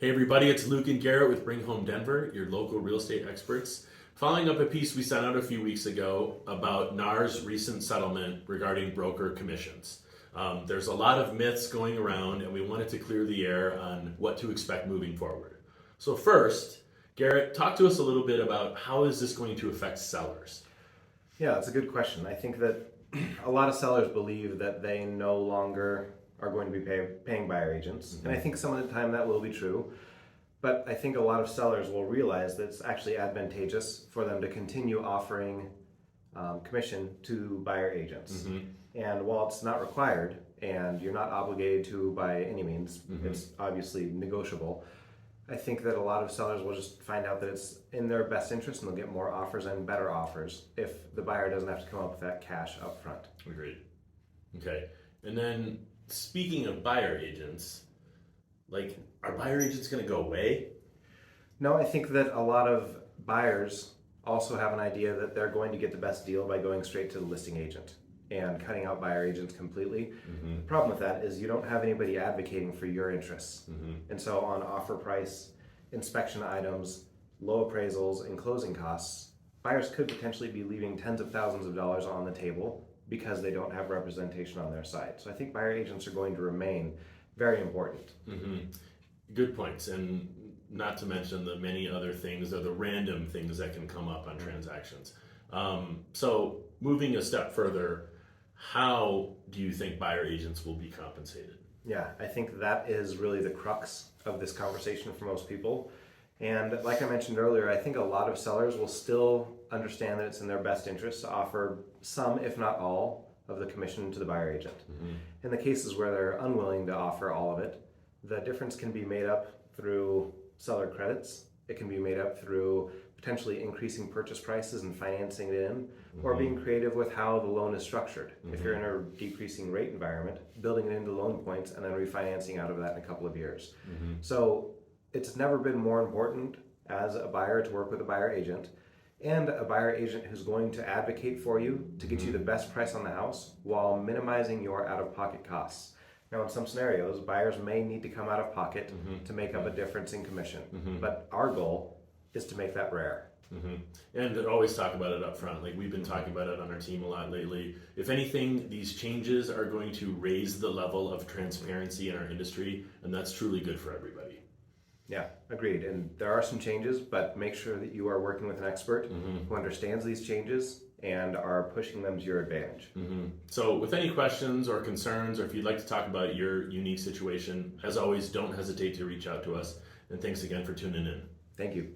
Hey everybody, it's Luke and Garrett with Bring Home Denver, your local real estate experts. Following up a piece we sent out a few weeks ago about NAR's recent settlement regarding broker commissions. There's a lot of myths going around and we wanted to clear the air on what to expect moving forward. So first, Garrett, talk to us a little bit about how is this going to affect sellers? Yeah, that's a good question. I think that a lot of sellers believe that they no longer are going to be paying buyer agents. And I think some of the time that will be true. But I think a lot of sellers will realize that it's actually advantageous for them to continue offering commission to buyer agents. And while it's not required and you're not obligated to by any means, it's obviously negotiable. I think that a lot of sellers will just find out that it's in their best interest and they'll get more offers and better offers if the buyer doesn't have to come up with that cash up front. Agreed. Okay. And then speaking of buyer agents, are buyer agents going to go away? No, I think that a lot of buyers also have an idea that they're going to get the best deal by going straight to the listing agent and cutting out buyer agents completely. The problem with that is you don't have anybody advocating for your interests. And so on offer price, inspection items, low appraisals, and closing costs, buyers could potentially be leaving tens of thousands of dollars on the table because they don't have representation on their side. So I think buyer agents are going to remain very important. Good points. And not to mention the many other things or the random things that can come up on transactions. So moving a step further, how do you think buyer agents will be compensated? Yeah, I think that is really the crux of this conversation for most people. And like I mentioned earlier, I think a lot of sellers will still understand that it's in their best interest to offer some, if not all, of the commission to the buyer agent. In the cases where they're unwilling to offer all of it, the difference can be made up through seller credits. It can be made up through potentially increasing purchase prices and financing it in, or being creative with how the loan is structured. If you're in a decreasing rate environment, building it into loan points and then refinancing out of that in a couple of years. So it's never been more important as a buyer to work with a buyer agent and a buyer agent who's going to advocate for you to get you the best price on the house while minimizing your out-of-pocket costs. Now, in some scenarios, buyers may need to come out of pocket to make up a difference in commission, but our goal is to make that rare. And to always talk about it up front. Like we've been talking about it on our team a lot lately. If anything, these changes are going to raise the level of transparency in our industry, and that's truly good for everybody. Yeah, agreed. And there are some changes, but make sure that you are working with an expert who understands these changes and are pushing them to your advantage. So with any questions or concerns, or if you'd like to talk about your unique situation, as always, don't hesitate to reach out to us. And thanks again for tuning in. Thank you.